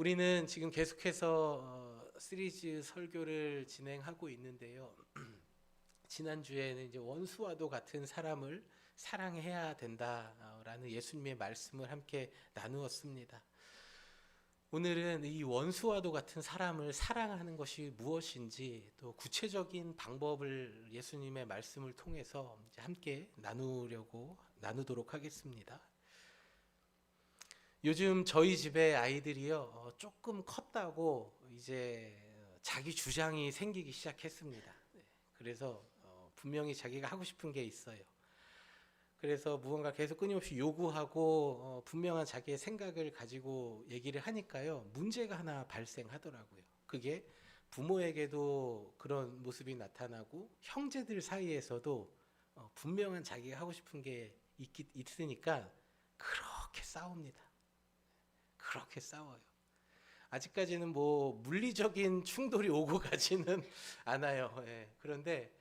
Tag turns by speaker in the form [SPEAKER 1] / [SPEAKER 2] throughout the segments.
[SPEAKER 1] 우리는 지금 계속해서 시리즈 설교를 진행하고 있는데요. 지난주에는 이제 원수와도 같은 사람을 사랑해야 된다라는 예수님의 말씀을 함께 나누었습니다. 오늘은 이 원수와도 같은 사람을 사랑하는 것이 무엇인지 또 구체적인 방법을 예수님의 말씀을 통해서 이제 함께 나누도록 하겠습니다. 요즘 저희 집에 아이들이요, 조금 컸다고 이제 자기 주장이 생기기 시작했습니다. 그래서 분명히 자기가 하고 싶은 게 있어요. 그래서 무언가 계속 끊임없이 요구하고 분명한 자기의 생각을 가지고 얘기를 하니까요, 문제가 하나 발생하더라고요. 그게 부모에게도 그런 모습이 나타나고 형제들 사이에서도 분명한 자기가 하고 싶은 게 있으니까 그렇게 싸웁니다. 그렇게 싸워요. 아직까지는 뭐 물리적인 충돌이 오고 가지는 않아요. 예. 그런데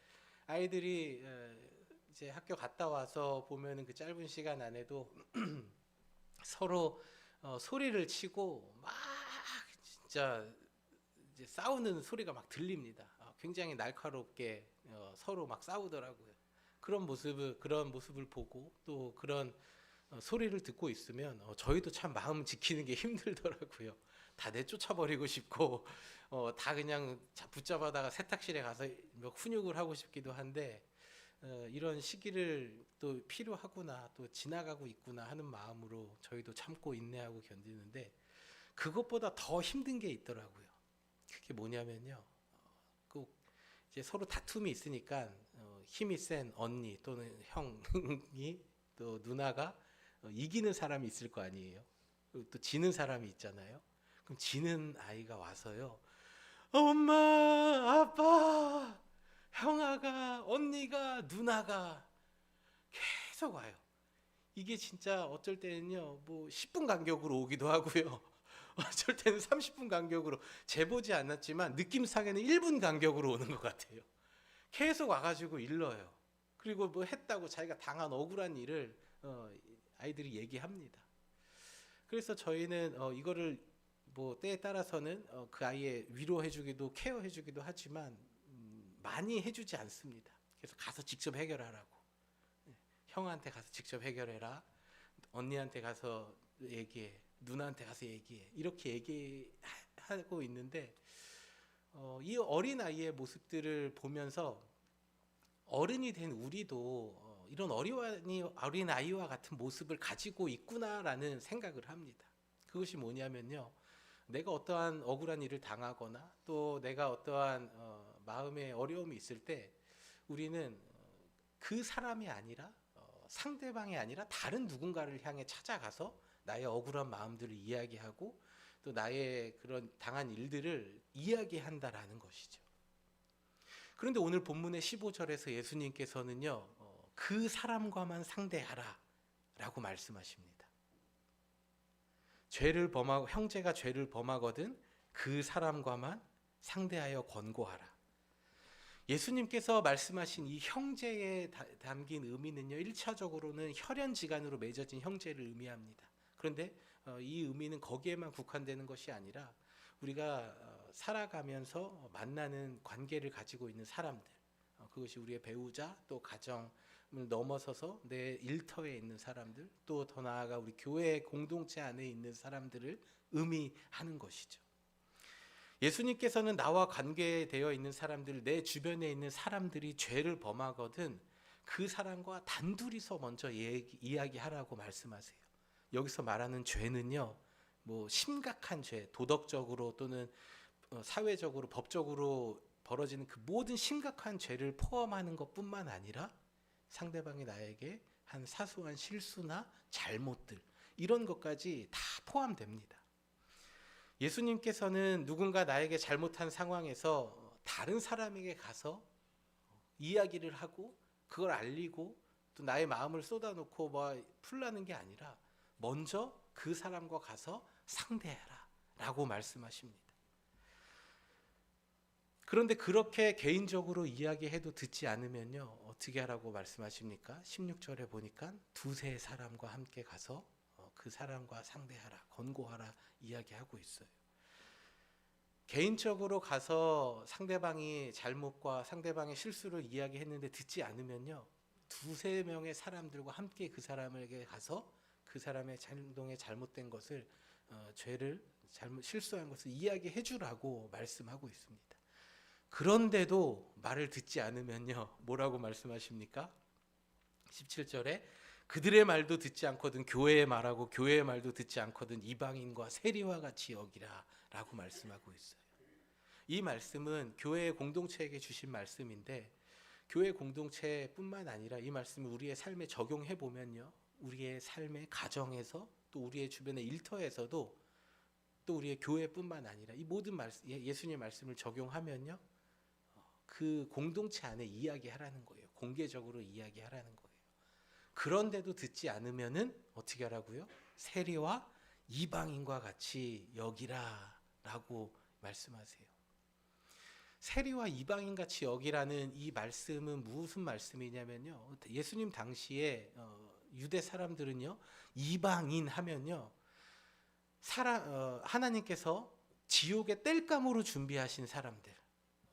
[SPEAKER 1] 아이들이 이제 학교 갔다 와서 보면은 그 짧은 시간 안에도 서로 소리를 치고 막 진짜 이제 싸우는 소리가 막 들립니다. 굉장히 날카롭게 서로 막 싸우더라고요. 그런 모습을 보고 또 그런 소리를 듣고 있으면 저희도 참 마음 지키는 게 힘들더라고요. 다 내쫓아버리고 싶고 다 그냥 붙잡아다가 세탁실에 가서 훈육을 하고 싶기도 한데 이런 시기를 또 필요하구나, 또 지나가고 있구나 하는 마음으로 저희도 참고 인내하고 견디는데, 그것보다 더 힘든 게 있더라고요. 그게 뭐냐면요, 꼭 이제 서로 다툼이 있으니까 힘이 센 언니 또는 형이 또 누나가 이기는 사람이 있을 거 아니에요. 그리고 또 지는 사람이 있잖아요. 그럼 지는 아이가 와서요, 엄마, 아빠, 형아가, 언니가, 누나가 계속 와요. 이게 진짜 어쩔 때는요, 뭐 10분 간격으로 오기도 하고요. 어쩔 때는 30분 간격으로, 재보지 않았지만 느낌상에는 1분 간격으로 오는 것 같아요. 계속 와가지고 일러요. 그리고 뭐 했다고 자기가 당한 억울한 일을 아이들이 얘기합니다. 그래서 저희는 이거를 뭐 때에 따라서는 그 아이의 위로해주기도 케어해주기도 하지만 많이 해주지 않습니다. 그래서 가서 직접 해결하라고. 형한테 가서 직접 해결해라. 언니한테 가서 얘기해. 누나한테 가서 얘기해. 이렇게 얘기하고 있는데 이 어린 아이의 모습들을 보면서 어른이 된 우리도 이런 어린 아이와 같은 모습을 가지고 있구나라는 생각을 합니다. 그것이 뭐냐면요, 내가 어떠한 억울한 일을 당하거나 또 내가 어떠한 마음의 어려움이 있을 때 우리는 그 사람이 아니라 상대방이 아니라 다른 누군가를 향해 찾아가서 나의 억울한 마음들을 이야기하고 또 나의 그런 당한 일들을 이야기한다라는 것이죠. 그런데 오늘 본문의 15절에서 예수님께서는요, 그 사람과만 상대하라 라고 말씀하십니다. 형제가 죄를 범하거든 그 사람과만 상대하여 권고하라. 예수님께서 말씀하신 이 형제에 담긴 의미는요, 1차적으로는 혈연지간으로 맺어진 형제를 의미합니다. 그런데 이 의미는 거기에만 국한되는 것이 아니라 우리가 살아가면서 만나는 관계를 가지고 있는 사람들, 그것이 우리의 배우자 또 가정을 넘어서서 내 일터에 있는 사람들, 또 더 나아가 우리 교회 공동체 안에 있는 사람들을 의미하는 것이죠. 예수님께서는 나와 관계되어 있는 사람들, 내 주변에 있는 사람들이 죄를 범하거든 그 사람과 단둘이서 먼저 이야기하라고 말씀하세요. 여기서 말하는 죄는요, 뭐 심각한 죄, 도덕적으로 또는 사회적으로, 법적으로 벌어지는 그 모든 심각한 죄를 포함하는 것뿐만 아니라 상대방이 나에게 한 사소한 실수나 잘못들, 이런 것까지 다 포함됩니다. 예수님께서는 누군가 나에게 잘못한 상황에서 다른 사람에게 가서 이야기를 하고 그걸 알리고 또 나의 마음을 쏟아놓고 뭐 풀라는 게 아니라 먼저 그 사람과 가서 상대해라 라고 말씀하십니다. 그런데 그렇게 개인적으로 이야기해도 듣지 않으면요, 어떻게 하라고 말씀하십니까? 16절에 보니까 두세 사람과 함께 가서 그 사람과 상대하라, 권고하라 이야기하고 있어요. 개인적으로 가서 상대방이 잘못과 상대방의 실수를 이야기했는데 듣지 않으면요, 두세 명의 사람들과 함께 그 사람에게 가서 그 사람의 행동에 잘못된 것을 죄를 실수한 것을 이야기해 주라고 말씀하고 있습니다. 그런데도 말을 듣지 않으면요, 뭐라고 말씀하십니까? 17절에 그들의 말도 듣지 않거든 교회의 말하고 교회의 말도 듣지 않거든 이방인과 세리와 같이 여기라 라고 말씀하고 있어요. 이 말씀은 교회 공동체에게 주신 말씀인데, 교회 공동체뿐만 아니라 이 말씀을 우리의 삶에 적용해 보면요, 우리의 삶의 가정에서 또 우리의 주변의 일터에서도 또 우리의 교회뿐만 아니라 이 모든 말씀, 예수님의 말씀을 적용하면요, 그 공동체 안에 이야기하라는 거예요. 공개적으로 이야기하라는 거예요. 그런데도 듣지 않으면은 어떻게 하라고요? 세리와 이방인과 같이 여기라라고 말씀하세요. 세리와 이방인 같이 여기라는 이 말씀은 무슨 말씀이냐면요, 예수님 당시에 유대 사람들은요, 이방인 하면요, 하나님께서 지옥의 땔감으로 준비하신 사람들,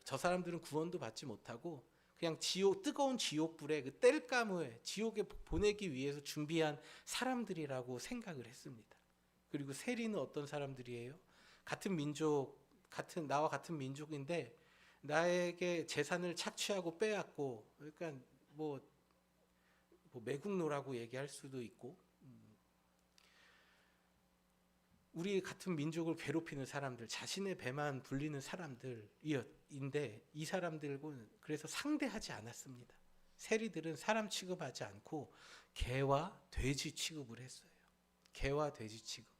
[SPEAKER 1] 저 사람들은 구원도 받지 못하고 그냥 뜨거운 지옥불에 그 땔감을 지옥에 보내기 위해서 준비한 사람들이라고 생각을 했습니다. 그리고 세리는 어떤 사람들이에요? 나와 같은 민족인데 나에게 재산을 착취하고 빼앗고, 그러니까 뭐 매국노라고 얘기할 수도 있고, 우리 같은 민족을 괴롭히는 사람들, 자신의 배만 불리는 사람들인데 이 사람들은 그래서 상대하지 않았습니다. 세리들은 사람 취급하지 않고 개와 돼지 취급을 했어요. 개와 돼지 취급.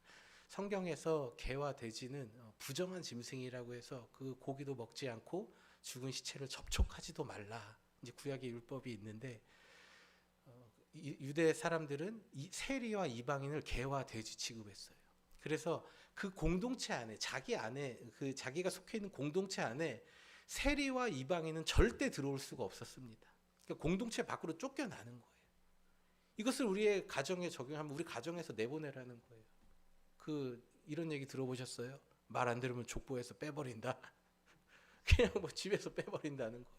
[SPEAKER 1] 성경에서 개와 돼지는 부정한 짐승이라고 해서 그 고기도 먹지 않고 죽은 시체를 접촉하지도 말라, 이제 구약의 율법이 있는데, 유대 사람들은 이 세리와 이방인을 개와 돼지 취급했어요. 그래서 그 공동체 안에 자기가 속해 있는 공동체 안에 세리와 이방인은 절대 들어올 수가 없었습니다. 그러니까 공동체 밖으로 쫓겨나는 거예요. 이것을 우리의 가정에 적용하면 우리 가정에서 내보내라는 거예요. 이런 얘기 들어보셨어요? 말 안 들으면 족보에서 빼버린다. 그냥 뭐 집에서 빼버린다는 거예요.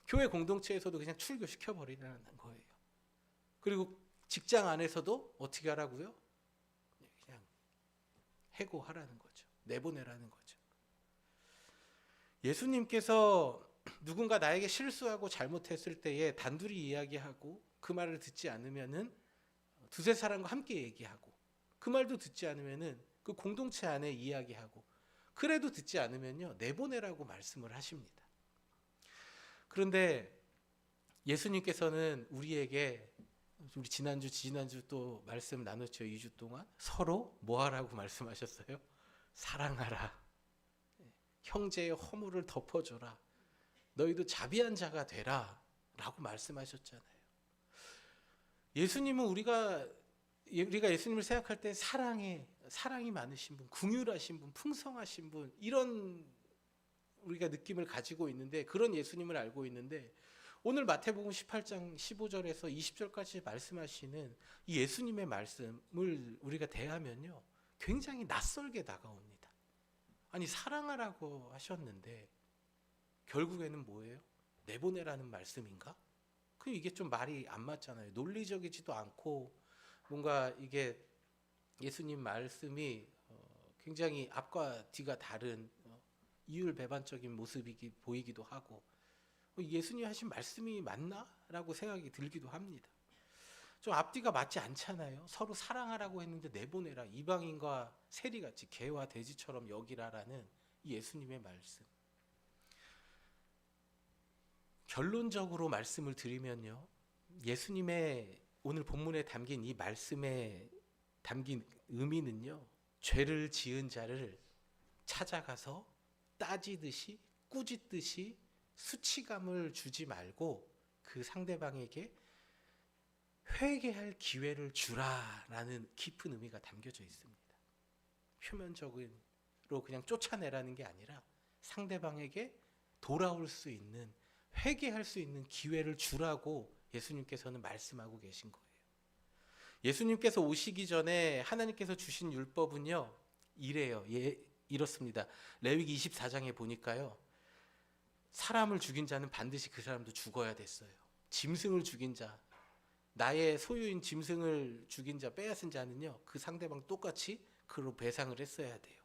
[SPEAKER 1] 교회 공동체에서도 그냥 출교시켜버리라는 거예요. 그리고 직장 안에서도 어떻게 하라고요? 그냥 해고하라는 거죠. 내보내라는 거죠. 예수님께서 누군가 나에게 실수하고 잘못했을 때에 단둘이 이야기하고 그 말을 듣지 않으면은 두세 사람과 함께 얘기하고, 그 말도 듣지 않으면은 그 공동체 안에 이야기하고, 그래도 듣지 않으면요, 내보내라고 말씀을 하십니다. 그런데 예수님께서는 우리에게, 우리 지난주 또 말씀 나눴죠. 2주 동안 서로 뭐 하라고 말씀하셨어요? 사랑하라. 형제의 허물을 덮어줘라. 너희도 자비한 자가 되라 라고 말씀하셨잖아요. 예수님은 우리가 예수님을 생각할 때 사랑이 많으신 분, 긍휼하신 분, 풍성하신 분, 이런 우리가 느낌을 가지고 있는데, 그런 예수님을 알고 있는데, 오늘 마태복음 18장 15절에서 20절까지 말씀하시는 이 예수님의 말씀을 우리가 대하면요, 굉장히 낯설게 다가옵니다. 아니, 사랑하라고 하셨는데 결국에는 뭐예요? 내보내라는 말씀인가? 이게 좀 말이 안 맞잖아요. 논리적이지도 않고, 뭔가 이게 예수님 말씀이 굉장히 앞과 뒤가 다른 이율배반적인 모습이 보이기도 하고, 예수님 하신 말씀이 맞나? 라고 생각이 들기도 합니다. 좀 앞뒤가 맞지 않잖아요. 서로 사랑하라고 했는데 내보내라, 이방인과 세리같이 개와 돼지처럼 여기라라는 예수님의 말씀. 결론적으로 말씀을 드리면요, 예수님의 오늘 본문에 담긴 이 말씀에 담긴 의미는요, 죄를 지은 자를 찾아가서 따지듯이 꾸짖듯이 수치감을 주지 말고 그 상대방에게 회개할 기회를 주라라는 깊은 의미가 담겨져 있습니다. 표면적으로 그냥 쫓아내라는 게 아니라 상대방에게 돌아올 수 있는, 회개할 수 있는 기회를 주라고 예수님께서는 말씀하고 계신 거예요. 예수님께서 오시기 전에 하나님께서 주신 율법은요, 이래요. 이렇습니다. 레위기 24장에 보니까요. 사람을 죽인 자는 반드시 그 사람도 죽어야 됐어요. 짐승을 죽인 자, 나의 소유인 짐승을 죽인 자, 빼앗은 자는요, 그 상대방 똑같이 그로 배상을 했어야 돼요.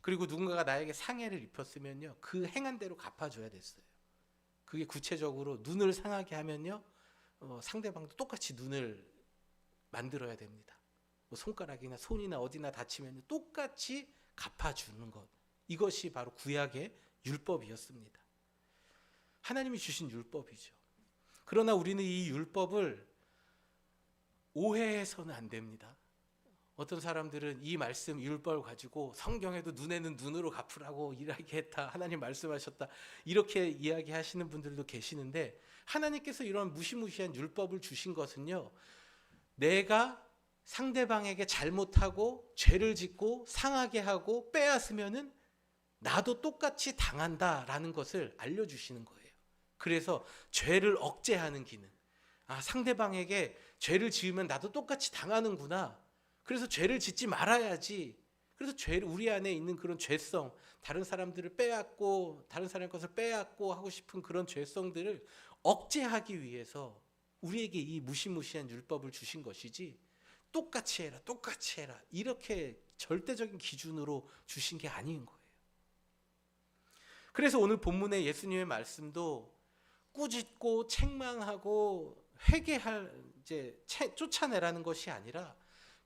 [SPEAKER 1] 그리고 누군가가 나에게 상해를 입혔으면요, 그 행한 대로 갚아줘야 됐어요. 그게 구체적으로 눈을 상하게 하면요, 상대방도 똑같이 눈을 만들어야 됩니다. 뭐 손가락이나 손이나 어디나 다치면 똑같이 갚아주는 것. 이것이 바로 구약의 율법이었습니다. 하나님이 주신 율법이죠. 그러나 우리는 이 율법을 오해해서는 안 됩니다. 어떤 사람들은 이 말씀 율법을 가지고 성경에도 눈에는 눈으로 갚으라고 이렇게 했다, 하나님 말씀하셨다, 이렇게 이야기하시는 분들도 계시는데, 하나님께서 이런 무시무시한 율법을 주신 것은요, 내가 상대방에게 잘못하고 죄를 짓고 상하게 하고 빼앗으면은 나도 똑같이 당한다라는 것을 알려주시는 거예요. 그래서 죄를 억제하는 기능. 상대방에게 죄를 지으면 나도 똑같이 당하는구나. 그래서 죄를 짓지 말아야지. 그래서 우리 안에 있는 그런 죄성, 다른 사람들을 빼앗고 다른 사람의 것을 빼앗고 하고 싶은 그런 죄성들을 억제하기 위해서 우리에게 이 무시무시한 율법을 주신 것이지, 똑같이 해라, 똑같이 해라, 이렇게 절대적인 기준으로 주신 게 아닌 거예요. 그래서 오늘 본문의 예수님의 말씀도 꾸짖고 책망하고 쫓아내라는 것이 아니라,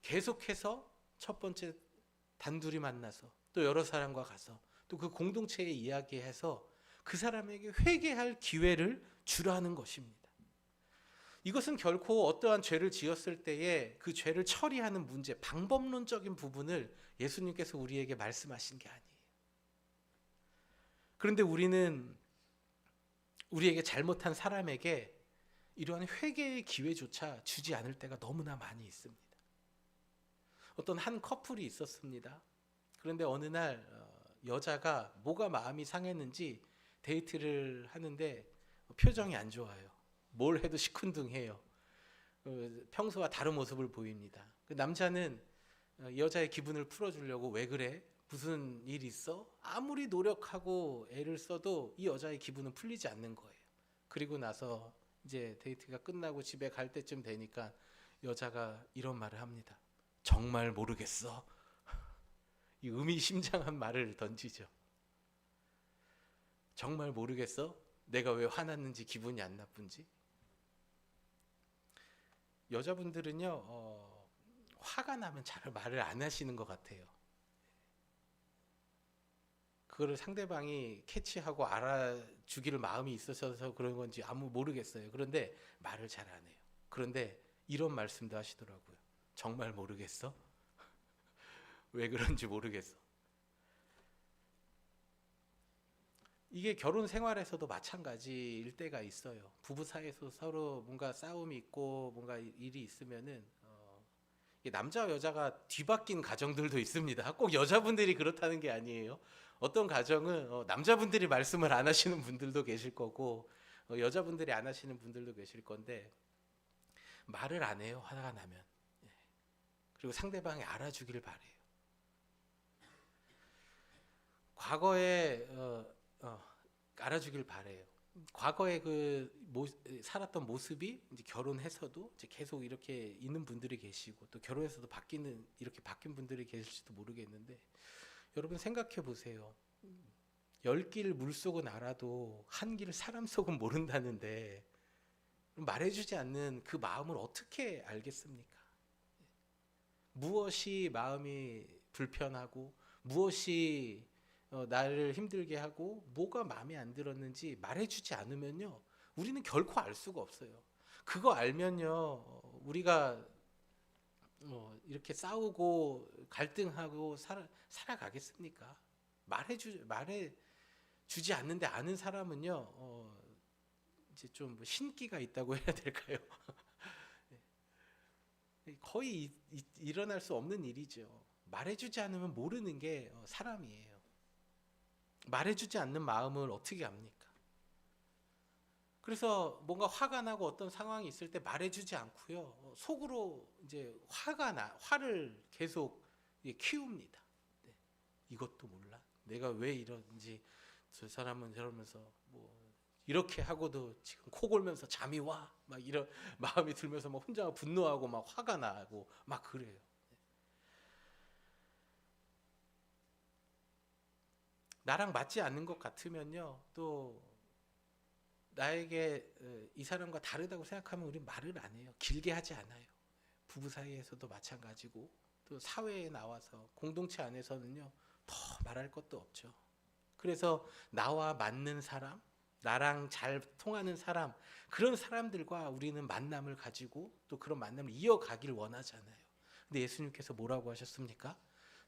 [SPEAKER 1] 계속해서 첫 번째 단둘이 만나서 또 여러 사람과 가서 또 그 공동체에 이야기해서 그 사람에게 회개할 기회를 주라는 것입니다. 이것은 결코 어떠한 죄를 지었을 때에 그 죄를 처리하는 문제, 방법론적인 부분을 예수님께서 우리에게 말씀하신 게 아니에요. 그런데 우리는 우리에게 잘못한 사람에게 이러한 회개의 기회조차 주지 않을 때가 너무나 많이 있습니다. 어떤 한 커플이 있었습니다. 그런데 어느 날 여자가 뭐가 마음이 상했는지 데이트를 하는데 표정이 안 좋아요. 뭘 해도 시큰둥해요. 평소와 다른 모습을 보입니다. 그 남자는 여자의 기분을 풀어주려고, 왜 그래? 무슨 일 있어? 아무리 노력하고 애를 써도 이 여자의 기분은 풀리지 않는 거예요. 그리고 나서 이제 데이트가 끝나고 집에 갈 때쯤 되니까 여자가 이런 말을 합니다. 정말 모르겠어. 이 의미심장한 말을 던지죠. 정말 모르겠어? 내가 왜 화났는지, 기분이 안 나쁜지. 여자분들은요, 화가 나면 잘 말을 안 하시는 것 같아요. 그거를 상대방이 캐치하고 알아주기를 마음이 있으셔서 그런 건지 모르겠어요. 그런데 말을 잘 안 해요. 그런데 이런 말씀도 하시더라고요. 정말 모르겠어? 왜 그런지 모르겠어. 이게 결혼 생활에서도 마찬가지일 때가 있어요. 부부 사이에서 서로 뭔가 싸움이 있고 뭔가 일이 있으면은 남자와 여자가 뒤바뀐 가정들도 있습니다. 꼭 여자분들이 그렇다는 게 아니에요. 어떤 가정은 남자분들이 말씀을 안 하시는 분들도 계실 거고, 여자분들이 안 하시는 분들도 계실 건데, 말을 안 해요, 화가 나면. 그리고 상대방이 알아주기를 바래요. 과거에 알아주길 바래요. 과거에 살았던 모습이 이제 결혼해서도 이제 계속 이렇게 있는 분들이 계시고, 또 결혼해서도 이렇게 바뀐 분들이 계실지도 모르겠는데, 여러분 생각해 보세요. 10길 물속은 알아도 한 길 사람 속은 모른다는데, 말해주지 않는 그 마음을 어떻게 알겠습니까? 무엇이 마음이 불편하고 무엇이 나를 힘들게 하고 뭐가 마음에 안 들었는지 말해주지 않으면요, 우리는 결코 알 수가 없어요. 그거 알면요, 우리가 이렇게 싸우고 갈등하고 살아가겠습니까? 말해주지 않는데 아는 사람은요, 이제 좀 신기가 있다고 해야 될까요? 거의 일어날 수 없는 일이죠. 말해주지 않으면 모르는 게 사람이에요. 말해주지 않는 마음을 어떻게 압니까? 그래서 뭔가 화가 나고 어떤 상황이 있을 때 말해주지 않고요, 속으로 이제 화를 계속 키웁니다. 이것도 몰라? 내가 왜 이런지, 저 사람은 저러면서 뭐 이렇게 하고도 지금 코 골면서 잠이 와, 막 이런 마음이 들면서 막 혼자 분노하고 막 화가 나고 막 그래요. 나랑 맞지 않는 것 같으면요, 또 나에게 이 사람과 다르다고 생각하면 우리 말을 안 해요. 길게 하지 않아요. 부부 사이에서도 마찬가지고, 또 사회에 나와서 공동체 안에서는요, 더 말할 것도 없죠. 그래서 나와 맞는 사람, 나랑 잘 통하는 사람, 그런 사람들과 우리는 만남을 가지고 또 그런 만남을 이어가길 원하잖아요. 근데 예수님께서 뭐라고 하셨습니까?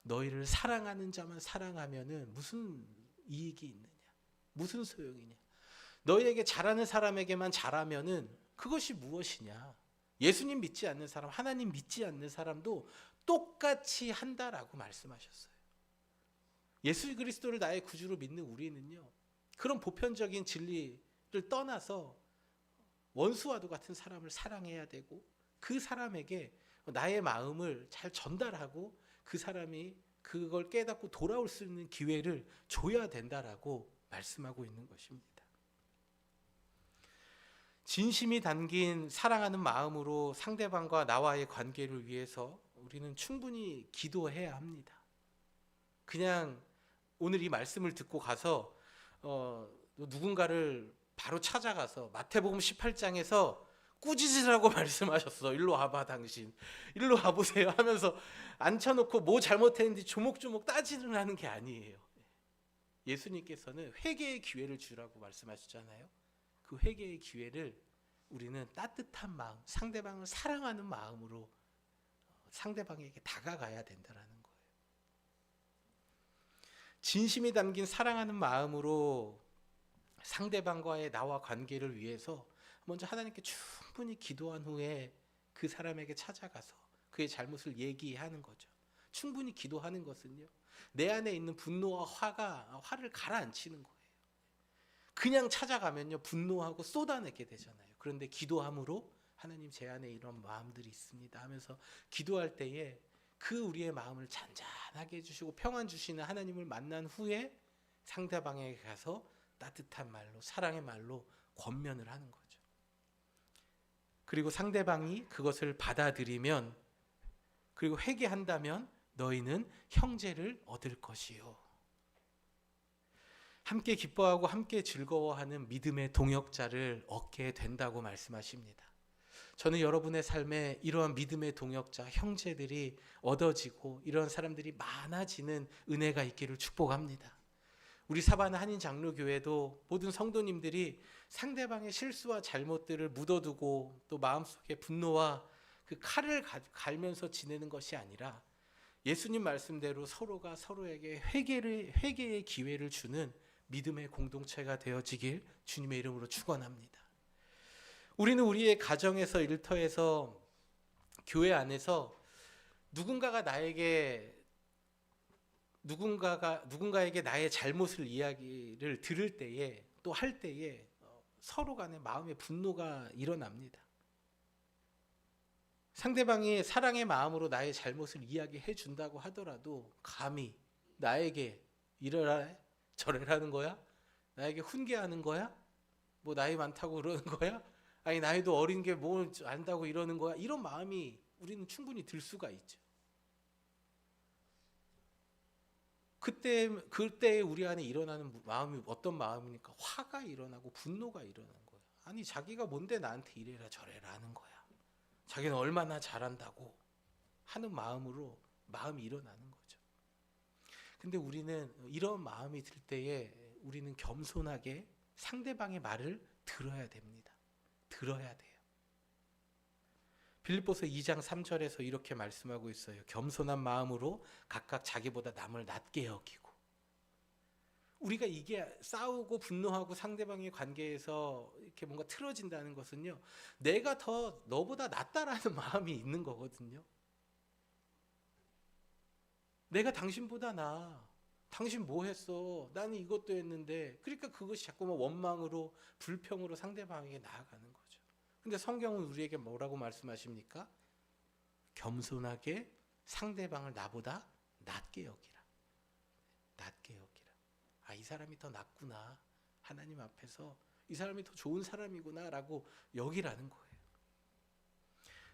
[SPEAKER 1] 너희를 사랑하는 자만 사랑하면은 무슨 이익이 있느냐? 무슨 소용이냐? 너희에게 잘하는 사람에게만 잘하면은 그것이 무엇이냐? 예수님 믿지 않는 사람, 하나님 믿지 않는 사람도 똑같이 한다라고 말씀하셨어요. 예수 그리스도를 나의 구주로 믿는 우리는요, 그런 보편적인 진리를 떠나서 원수와도 같은 사람을 사랑해야 되고, 그 사람에게 나의 마음을 잘 전달하고 그 사람이 그걸 깨닫고 돌아올 수 있는 기회를 줘야 된다라고 말씀하고 있는 것입니다. 진심이 담긴 사랑하는 마음으로 상대방과 나와의 관계를 위해서 우리는 충분히 기도해야 합니다. 그냥 오늘 이 말씀을 듣고 가서 누군가를 바로 찾아가서 마태복음 18장에서 꾸짖으라고 말씀하셨어. 일로 와봐 당신. 일로 와보세요 하면서 앉혀놓고 뭐 잘못했는지 조목조목 따지는 하는 게 아니에요. 예수님께서는 회개의 기회를 주라고 말씀하셨잖아요. 그 회개의 기회를 우리는 따뜻한 마음, 상대방을 사랑하는 마음으로 상대방에게 다가가야 된다라는 거예요. 진심이 담긴 사랑하는 마음으로 상대방과의 나와 관계를 위해서 먼저 하나님께 충분히 기도한 후에 그 사람에게 찾아가서 그의 잘못을 얘기하는 거죠. 충분히 기도하는 것은요, 내 안에 있는 분노와 화를 가라앉히는 거예요. 그냥 찾아가면요, 분노하고 쏟아내게 되잖아요. 그런데 기도함으로 하나님, 제 안에 이런 마음들이 있습니다 하면서 기도할 때에 그 우리의 마음을 잔잔하게 해주시고 평안 주시는 하나님을 만난 후에 상대방에게 가서 따뜻한 말로, 사랑의 말로 권면을 하는 거죠. 그리고 상대방이 그것을 받아들이면, 그리고 회개한다면 너희는 형제를 얻을 것이요, 함께 기뻐하고 함께 즐거워하는 믿음의 동역자를 얻게 된다고 말씀하십니다. 저는 여러분의 삶에 이러한 믿음의 동역자, 형제들이 얻어지고 이런 사람들이 많아지는 은혜가 있기를 축복합니다. 우리 사바나 한인장로교회도 모든 성도님들이 상대방의 실수와 잘못들을 묻어두고 또 마음속에 분노와 그 칼을 갈면서 지내는 것이 아니라 예수님 말씀대로 서로가 서로에게 회개의 기회를 주는 믿음의 공동체가 되어지길 주님의 이름으로 축원합니다. 우리는 우리의 가정에서, 일터에서, 교회 안에서 누군가에게 나의 잘못을 이야기를 들을 때에, 또 할 때에 서로 간에 마음의 분노가 일어납니다. 상대방이 사랑의 마음으로 나의 잘못을 이야기해 준다고 하더라도 감히 나에게 이러라 저래라는 거야? 나에게 훈계하는 거야? 뭐 나이 많다고 그러는 거야? 아니 나이도 어린 게 뭘 안다고 이러는 거야? 이런 마음이 우리는 충분히 들 수가 있죠. 그때 우리 안에 일어나는 마음이 어떤 마음입니까? 화가 일어나고 분노가 일어나는 거예요. 아니 자기가 뭔데 나한테 이래라 저래라 하는 거야. 자기는 얼마나 잘한다고 하는 마음이 일어나는 거죠. 근데 우리는 이런 마음이 들 때에 우리는 겸손하게 상대방의 말을 들어야 됩니다. 들어야 돼요. 빌립보서 2장 3절에서 이렇게 말씀하고 있어요. 겸손한 마음으로 각각 자기보다 남을 낮게 여기고. 우리가 이게 싸우고 분노하고 상대방의 관계에서 이렇게 뭔가 틀어진다는 것은요, 내가 더 너보다 낫다라는 마음이 있는 거거든요. 내가 당신보다 나아. 당신 뭐 했어? 나는 이것도 했는데. 그러니까 그것이 자꾸만 원망으로, 불평으로 상대방에게 나아가는 거죠. 근데 성경은 우리에게 뭐라고 말씀하십니까? 겸손하게 상대방을 나보다 낮게 여기라. 낮게 여기라. 아, 이 사람이 더 낫구나. 하나님 앞에서 이 사람이 더 좋은 사람이구나라고 여기라는 거예요.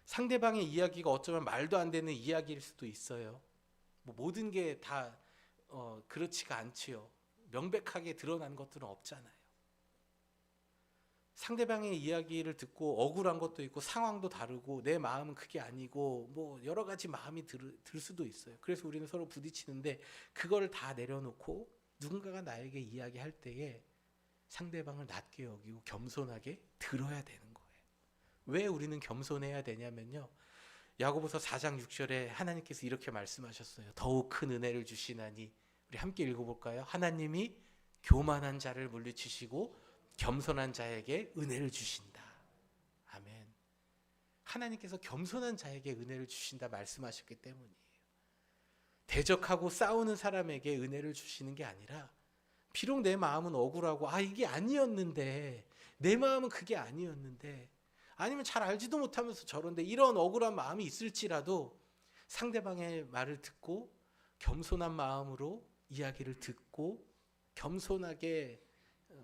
[SPEAKER 1] 상대방의 이야기가 어쩌면 말도 안 되는 이야기일 수도 있어요. 뭐 모든 게 다 그렇지가 않지요. 명백하게 드러난 것들은 없잖아요. 상대방의 이야기를 듣고 억울한 것도 있고 상황도 다르고 내 마음은 그게 아니고 뭐 여러 가지 마음이 들 수도 있어요. 그래서 우리는 서로 부딪히는데 그걸 다 내려놓고 누군가가 나에게 이야기할 때에 상대방을 낮게 여기고 겸손하게 들어야 되는 거예요. 왜 우리는 겸손해야 되냐면요. 야고보서 4장 6절에 하나님께서 이렇게 말씀하셨어요. 더욱 큰 은혜를 주시나니. 우리 함께 읽어볼까요? 하나님이 교만한 자를 물리치시고 겸손한 자에게 은혜를 주신다. 아멘. 하나님께서 겸손한 자에게 은혜를 주신다 말씀하셨기 때문이에요. 대적하고 싸우는 사람에게 은혜를 주시는 게 아니라 비록 내 마음은 억울하고 이게 아니었는데 내 마음은 그게 아니었는데 아니면 잘 알지도 못하면서 저런데 이런 억울한 마음이 있을지라도 상대방의 말을 듣고 겸손한 마음으로 이야기를 듣고 겸손하게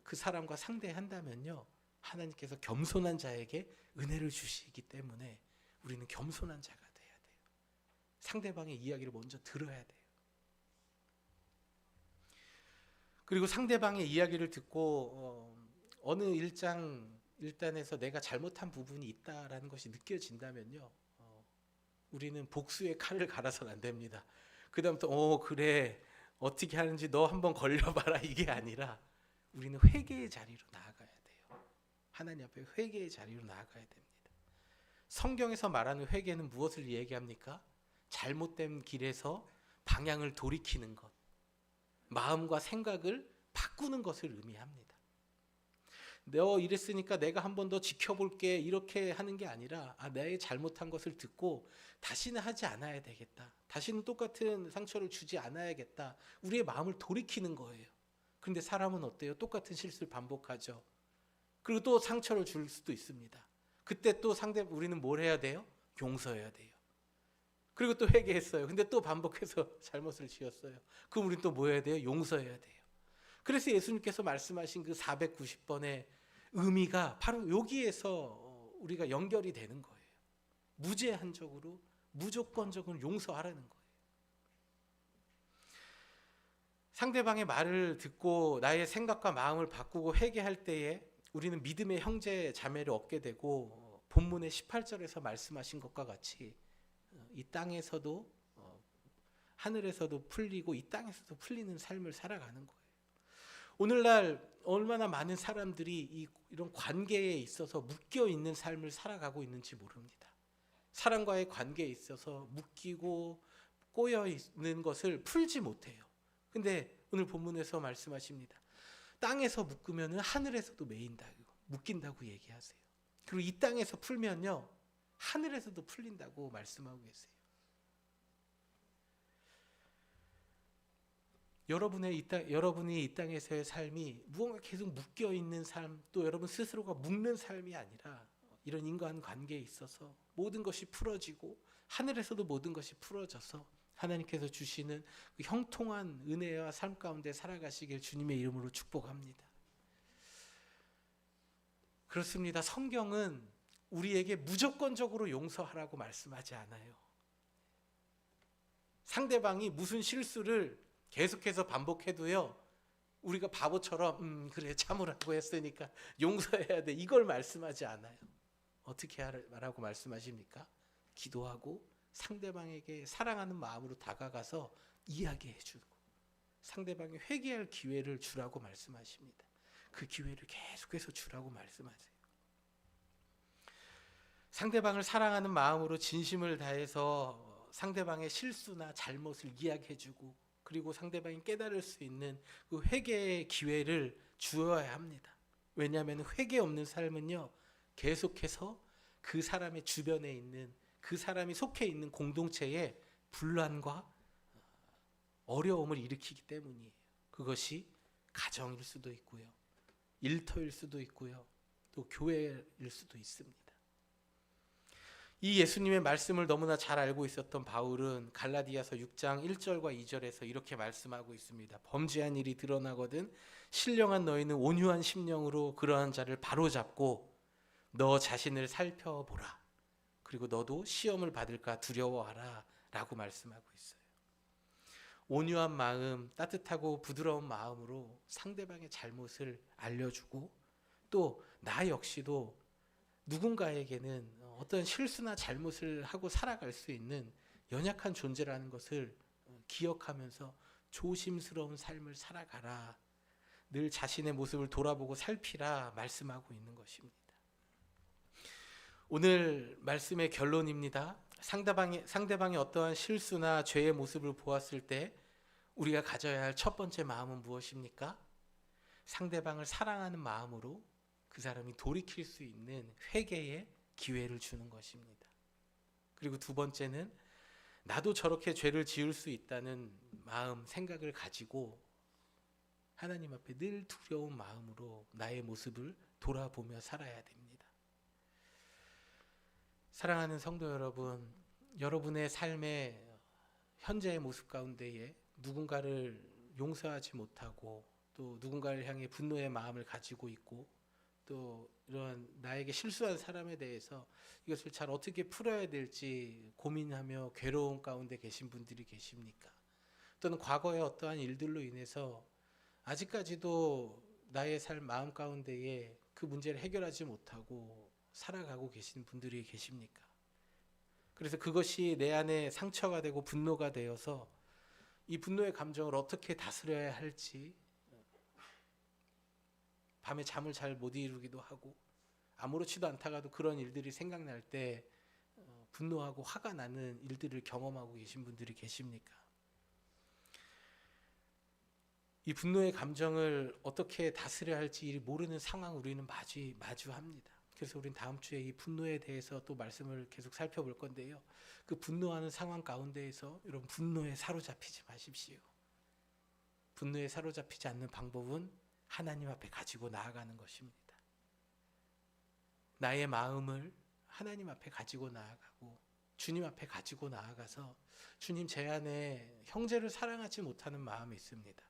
[SPEAKER 1] 그 사람과 상대한다면요. 하나님께서 겸손한 자에게 은혜를 주시기 때문에 우리는 겸손한 자가 돼야 돼요. 상대방의 이야기를 먼저 들어야 돼요. 그리고 상대방의 이야기를 듣고 어느 일단에서 내가 잘못한 부분이 있다라는 것이 느껴진다면요. 우리는 복수의 칼을 갈아서는 안 됩니다. 그 다음부터 그래 어떻게 하는지 너 한번 걸려봐라 이게 아니라 우리는 회개의 자리로 나아가야 돼요. 하나님 앞에 회개의 자리로 나아가야 됩니다. 성경에서 말하는 회개는 무엇을 얘기합니까? 잘못된 길에서 방향을 돌이키는 것, 마음과 생각을 바꾸는 것을 의미합니다. 너 이랬으니까 내가 한 번 더 지켜볼게 이렇게 하는 게 아니라 내 잘못한 것을 듣고 다시는 하지 않아야 되겠다. 다시는 똑같은 상처를 주지 않아야겠다. 우리의 마음을 돌이키는 거예요. 그런데 사람은 어때요? 똑같은 실수를 반복하죠. 그리고 또 상처를 줄 수도 있습니다. 그때 또 우리는 뭘 해야 돼요? 용서해야 돼요. 그리고 또 회개했어요. 근데 또 반복해서 잘못을 지었어요. 그럼 우리는 또 뭐 해야 돼요? 용서해야 돼요. 그래서 예수님께서 말씀하신 그 490번의 의미가 바로 여기에서 우리가 연결이 되는 거예요. 무제한적으로 무조건적으로 용서하라는 거예요. 상대방의 말을 듣고 나의 생각과 마음을 바꾸고 회개할 때에 우리는 믿음의 형제 자매를 얻게 되고 본문의 18절에서 말씀하신 것과 같이 이 땅에서도 하늘에서도 풀리고 이 땅에서도 풀리는 삶을 살아가는 거예요. 오늘날 얼마나 많은 사람들이 이런 관계에 있어서 묶여 있는 삶을 살아가고 있는지 모릅니다. 사람과의 관계에 있어서 묶이고 꼬여 있는 것을 풀지 못해요. 근데 오늘 본문에서 말씀하십니다. 땅에서 묶으면 하늘에서도 묶인다고 얘기하세요. 그리고 이 땅에서 풀면요 하늘에서도 풀린다고 말씀하고 계세요. 여러분이 이 땅에서의 삶이 무언가 계속 묶여 있는 삶, 또 여러분 스스로가 묶는 삶이 아니라 이런 인간 관계에 있어서 모든 것이 풀어지고 하늘에서도 모든 것이 풀어져서 하나님께서 주시는 그 형통한 은혜와 삶 가운데 살아가시길 주님의 이름으로 축복합니다. 그렇습니다. 성경은 우리에게 무조건적으로 용서하라고 말씀하지 않아요. 상대방이 무슨 실수를 계속해서 반복해도요 우리가 바보처럼 그래 참으라고 했으니까 용서해야 돼 이걸 말씀하지 않아요. 어떻게 하라고 말씀하십니까? 기도하고 상대방에게 사랑하는 마음으로 다가가서 이야기해주고 상대방이 회개할 기회를 주라고 말씀하십니다. 그 기회를 계속해서 주라고 말씀하세요. 상대방을 사랑하는 마음으로 진심을 다해서 상대방의 실수나 잘못을 이야기해주고 그리고 상대방이 깨달을 수 있는 그 회개의 기회를 주어야 합니다. 왜냐하면 회개 없는 삶은요 계속해서 그 사람의 주변에 있는 그 사람이 속해 있는 공동체에 분란과 어려움을 일으키기 때문이에요. 그것이 가정일 수도 있고요, 일터일 수도 있고요, 또 교회일 수도 있습니다. 이 예수님의 말씀을 너무나 잘 알고 있었던 바울은 갈라디아서 6장 1절과 2절에서 이렇게 말씀하고 있습니다. 범죄한 일이 드러나거든 신령한 너희는 온유한 심령으로 그러한 자를 바로잡고 너 자신을 살펴보라. 그리고 너도 시험을 받을까 두려워하라 라고 말씀하고 있어요. 온유한 마음, 따뜻하고 부드러운 마음으로 상대방의 잘못을 알려주고 또 나 역시도 누군가에게는 어떤 실수나 잘못을 하고 살아갈 수 있는 연약한 존재라는 것을 기억하면서 조심스러운 삶을 살아가라. 늘 자신의 모습을 돌아보고 살피라 말씀하고 있는 것입니다. 오늘 말씀의 결론입니다. 상대방의 어떠한 실수나 죄의 모습을 보았을 때 우리가 가져야 할 첫 번째 마음은 무엇입니까? 상대방을 사랑하는 마음으로 그 사람이 돌이킬 수 있는 회개의 기회를 주는 것입니다. 그리고 두 번째는 나도 저렇게 죄를 지을 수 있다는 마음, 생각을 가지고 하나님 앞에 늘 두려운 마음으로 나의 모습을 돌아보며 살아야 됩니다. 사랑하는 성도 여러분, 여러분의 삶의 현재의 모습 가운데에 누군가를 용서하지 못하고 또 누군가를 향해 분노의 마음을 가지고 있고 또 이런 나에게 실수한 사람에 대해서 이것을 잘 어떻게 풀어야 될지 고민하며 괴로운 가운데 계신 분들이 계십니까? 또는 과거의 어떠한 일들로 인해서 아직까지도 나의 삶 마음 가운데에 그 문제를 해결하지 못하고 살아가고 계신 분들이 계십니까? 그래서 그것이 내 안에 상처가 되고 분노가 되어서 이 분노의 감정을 어떻게 다스려야 할지 밤에 잠을 잘 못 이루기도 하고 아무렇지도 않다가도 그런 일들이 생각날 때 분노하고 화가 나는 일들을 경험하고 계신 분들이 계십니까? 이 분노의 감정을 어떻게 다스려야 할지 모르는 상황 우리는 마주합니다. 그래서 우리는 다음 주에 이 분노에 대해서 또 말씀을 계속 살펴볼 건데요. 그 분노하는 상황 가운데에서 여러분 분노에 사로잡히지 마십시오. 분노에 사로잡히지 않는 방법은 하나님 앞에 가지고 나아가는 것입니다. 나의 마음을 하나님 앞에 가지고 나아가고 주님 앞에 가지고 나아가서 주님 제 안에 형제를 사랑하지 못하는 마음이 있습니다.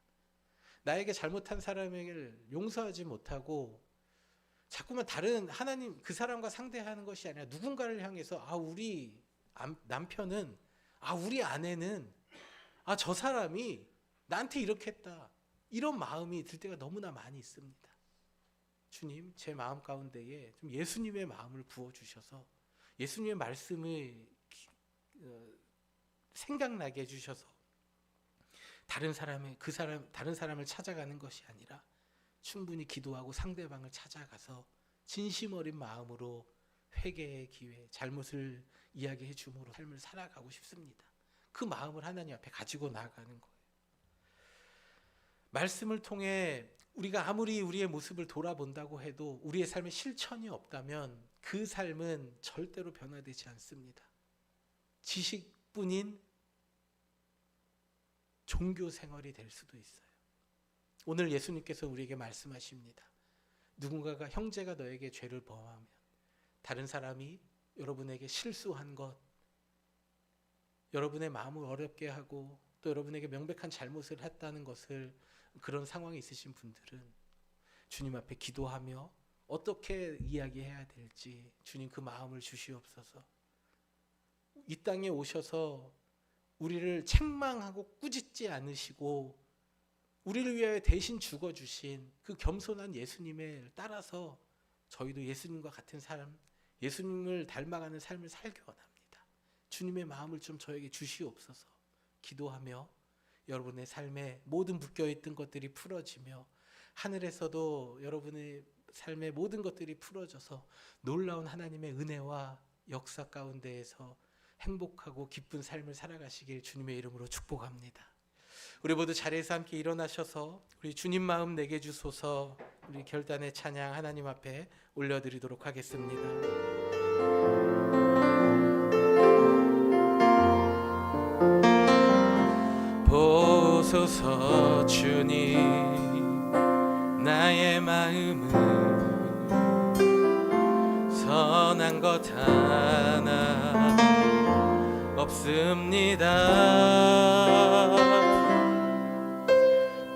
[SPEAKER 1] 나에게 잘못한 사람에게 용서하지 못하고 자꾸만 다른 하나님 그 사람과 상대하는 것이 아니라 누군가를 향해서 우리 남편은 우리 아내는 저 사람이 나한테 이렇게 했다. 이런 마음이 들 때가 너무나 많이 있습니다. 주님, 제 마음 가운데에 좀 예수님의 마음을 부어주셔서 예수님의 말씀을 생각나게 해주셔서 다른 사람을 찾아가는 것이 아니라 충분히 기도하고 상대방을 찾아가서 진심 어린 마음으로 회개의 기회, 잘못을 이야기해 줌으로 삶을 살아가고 싶습니다. 그 마음을 하나님 앞에 가지고 나아가는 거예요. 말씀을 통해 우리가 아무리 우리의 모습을 돌아본다고 해도 우리의 삶에 실천이 없다면 그 삶은 절대로 변화되지 않습니다. 지식뿐인 종교 생활이 될 수도 있어요. 오늘 예수님께서 우리에게 말씀하십니다. 누군가가 형제가 너에게 죄를 범하면 다른 사람이 여러분에게 실수한 것, 여러분의 마음을 어렵게 하고 또 여러분에게 명백한 잘못을 했다는 것을 그런 상황이 있으신 분들은 주님 앞에 기도하며 어떻게 이야기해야 될지 주님 그 마음을 주시옵소서. 이 땅에 오셔서 우리를 책망하고 꾸짖지 않으시고 우리를 위하여 대신 죽어주신 그 겸손한 예수님을 따라서 저희도 예수님과 같은 삶, 예수님을 닮아가는 삶을 살기 원합니다. 주님의 마음을 좀 저에게 주시옵소서. 기도하며 여러분의 삶에 모든 묶여있던 것들이 풀어지며 하늘에서도 여러분의 삶의 모든 것들이 풀어져서 놀라운 하나님의 은혜와 역사 가운데에서 행복하고 기쁜 삶을 살아가시길 주님의 이름으로 축복합니다. 우리 모두 자리에서 함께 일어나셔서 우리 주님 마음 내게 주소서. 우리 결단의 찬양 하나님 앞에 올려드리도록 하겠습니다. 보소서 주님 나의 마음은 선한 것 하나 없습니다.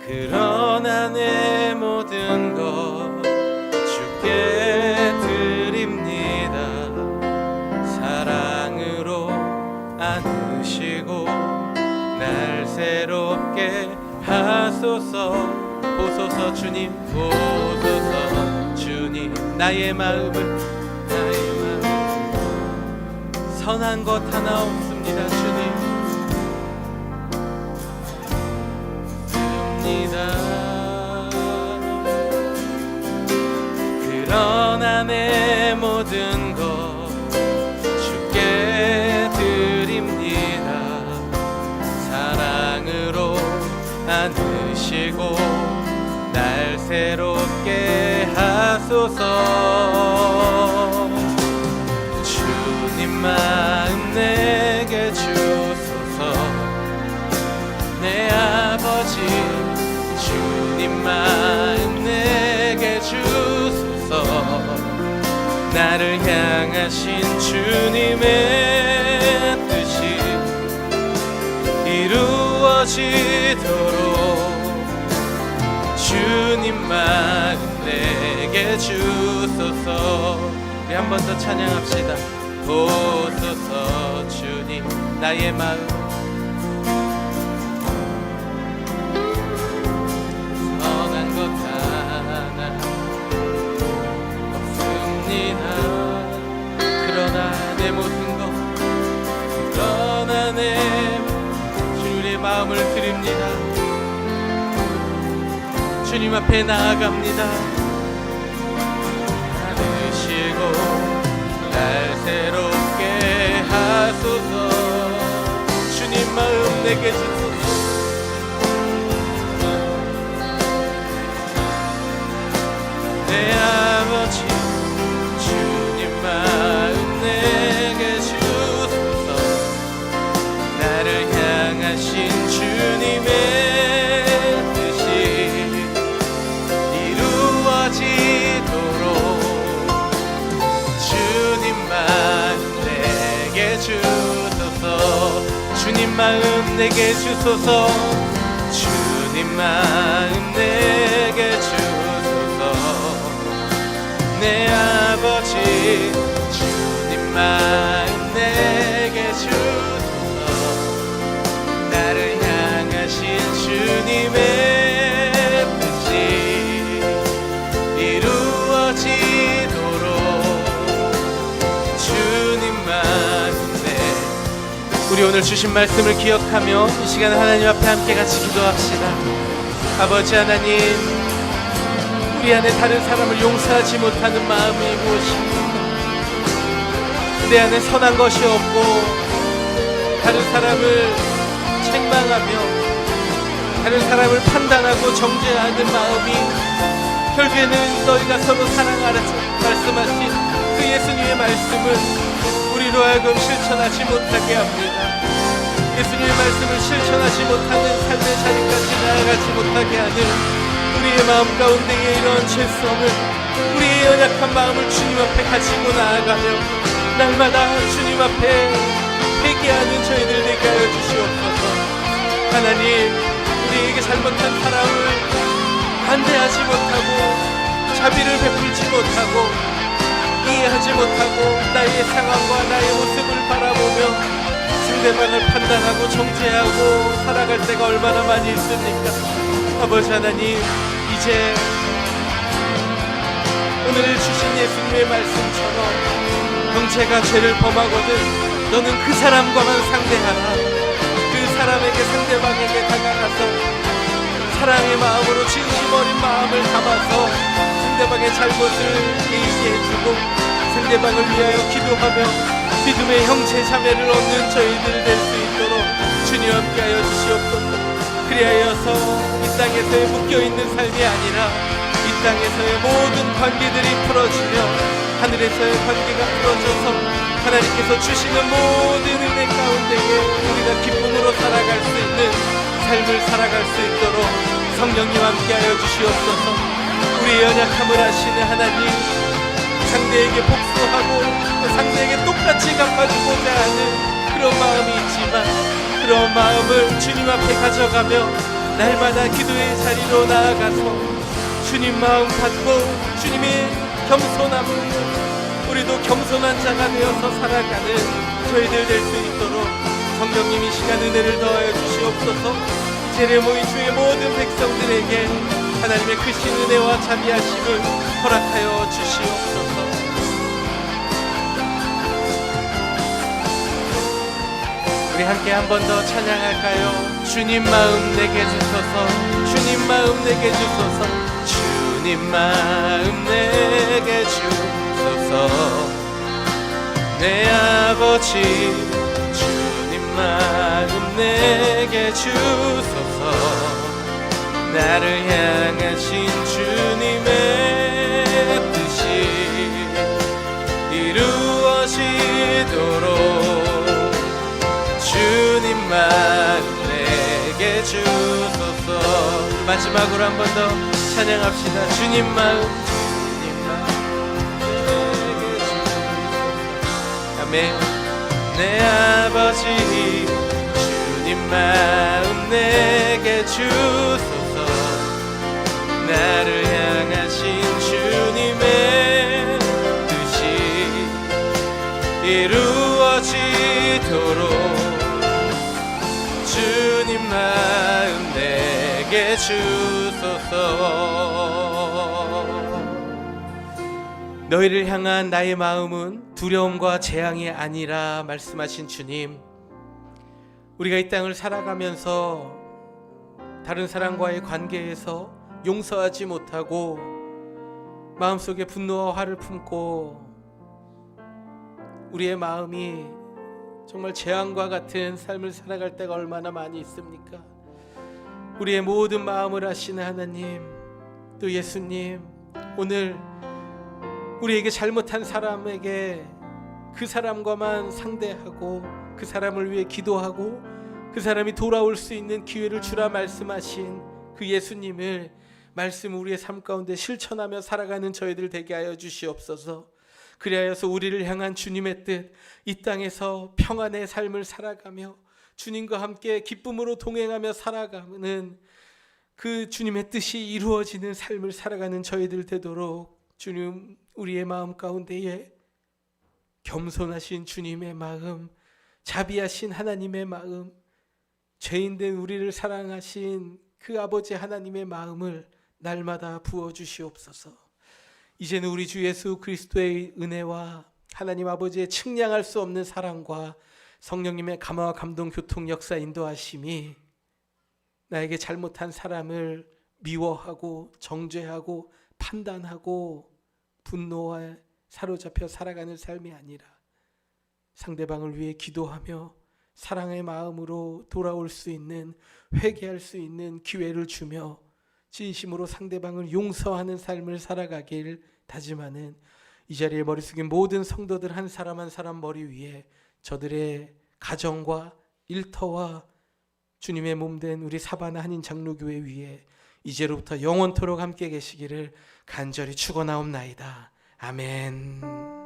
[SPEAKER 1] 그러나 내 모든 것 주께 드립니다. 사랑으로 안으시고 날 새롭게 하소서. 보소서 주님, 보소서 주님. 나의 마음을 선한 것 하나 없습니다. 주님 그러나 내 모든 것 주께 드립니다. 사랑으로 안으시고 날 새롭게 하소서. 주님 마음 내게 주소서. 내 아버지 주님 마음 내게 주소서. 나를 향하신 주님의 뜻이 이루어지도록 주님 마음 내게 주소서. 우리 한 번 더 찬양합시다. 보소서 주님, 나의 마음 선한 것 하나 없습니다. 그러나 내 모든 것, 그러나 내 주님의 마음을 드립니다. 주님 앞에 나아갑니다. 받으시고 날 새롭게 하소서. 주님 마음 내게 주소서. 내 아버지 주님 마음 내게 주소서. 나를 향하신 주님의 주님 마음 내게 주소서. 주님 마음 내게 주소서. 내 아버지 주님 마음 내게 주소서. 나를 향하신 주님의 뜻이 이루어지도록 주님 마음. 우리 오늘 주신 말씀을 기억하며 이 시간 하나님 앞에 함께 같이 기도합시다. 아버지 하나님, 우리 안에 다른 사람을 용서하지 못하는 마음이 무엇입니까? 내 안에 선한 것이 없고 다른 사람을 책망하며 다른 사람을 판단하고 정죄하는 마음이 결국에는 너희가 서로 사랑하라 말씀하신 그 예수님의 말씀을 우리로 하여금 실천하지 못하게 합니다. 예수님의 말씀을 실천하지 못하는 삶의 자리까지 나아가지 못하게 하는 우리의 마음 가운데에 이런 죄성을, 우리의 연약한 마음을 주님 앞에 가지고 나아가며 날마다 주님 앞에 회개하는 저희들 되게 하여 주시옵소서. 하나님, 우리에게 잘못한 사람을 반대하지 못하고 자비를 베풀지 못하고 이해하지 못하고 나의 상황과 나의 모습을 바라보며 상대방을 판단하고 정죄하고 살아갈 때가 얼마나 많이 있습니까? 아버지 하나님, 이제 오늘 주신 예수님의 말씀처럼 형제가 죄를 범하거든 너는 그 사람과만 상대하라. 그 사람에게, 상대방에게 다가가서 사랑의 마음으로 진심 어린 마음을 담아서 상대방의 잘못을 얘기해주고 상대방을 위하여 기도하며 믿음의 형제 자매를 얻는 저희들 될 수 있도록 주님 함께하여 주시옵소서. 그리하여서 이 땅에서의 묶여있는 삶이 아니라 이 땅에서의 모든 관계들이 풀어지며 하늘에서의 관계가 풀어져서 하나님께서 주시는 모든 은혜 가운데에 우리가 기쁨으로 살아갈 수 있는 삶을 살아갈 수 있도록 성령님 함께하여 주시옵소서. 우리의 연약함을 아시는 하나님, 상대에게 복수하고 또 상대에게 똑같이 갚아주고자 하는 그런 마음이 있지만 그런 마음을 주님 앞에 가져가며 날마다 기도의 자리로 나아가서 주님 마음 갖고 주님의 겸손함을 우리도 겸손한 자가 되어서 살아가는 저희들 될 수 있도록 성령님이 이 시간 은혜를 더하여 주시옵소서. 제레 모인 주의 모든 백성들에게 하나님의 크신 은혜와 자비하심을 허락하여 주시옵소서. 우리 함께 한 번 더 찬양할까요? 주님 마음 내게 주소서. 주님 마음 내게 주소서. 주님 마음 내게 주소서. 내 아버지 주님 마음 내게 주소서. 나를 향하신 주님의 뜻이 이루어지도록 주님 마음 내게 주소서. 마지막으로 한 번 더 찬양합시다. 주님 마음 내게 주소서. 아멘. 내 아버지 주님 마음 내게 주소서. 나를 향하신 주님의 뜻이 이루어지도록 주님 마음 내게 주소서. 너희를 향한 나의 마음은 두려움과 재앙이 아니라 말씀하신 주님, 우리가 이 땅을 살아가면서 다른 사람과의 관계에서 용서하지 못하고 마음속에 분노와 화를 품고 우리의 마음이 정말 재앙과 같은 삶을 살아갈 때가 얼마나 많이 있습니까? 우리의 모든 마음을 아시는 하나님, 또 예수님, 오늘 우리에게 잘못한 사람에게 그 사람과만 상대하고 그 사람을 위해 기도하고 그 사람이 돌아올 수 있는 기회를 주라 말씀하신 그 예수님을 말씀 우리의 삶 가운데 실천하며 살아가는 저희들 되게 하여 주시옵소서. 그리하여서 우리를 향한 주님의 뜻, 이 땅에서 평안의 삶을 살아가며 주님과 함께 기쁨으로 동행하며 살아가는 그 주님의 뜻이 이루어지는 삶을 살아가는 저희들 되도록 주님, 우리의 마음 가운데에 겸손하신 주님의 마음, 자비하신 하나님의 마음, 죄인된 우리를 사랑하신 그 아버지 하나님의 마음을 날마다 부어주시옵소서. 이제는 우리 주 예수 그리스도의 은혜와 하나님 아버지의 측량할 수 없는 사랑과 성령님의 감화와 감동, 교통, 역사, 인도하심이 나에게 잘못한 사람을 미워하고 정죄하고 판단하고 분노와 사로잡혀 살아가는 삶이 아니라 상대방을 위해 기도하며 사랑의 마음으로 돌아올 수 있는, 회개할 수 있는 기회를 주며 진심으로 상대방을 용서하는 삶을 살아가길 다짐하는 이 자리에 머리 숙인 모든 성도들 한 사람 한 사람 머리 위에 저들의 가정과 일터와 주님의 몸된 우리 사바나 한인 장로교회 위에 이제로부터 영원토록 함께 계시기를 간절히 축원하옵나이다. 아멘.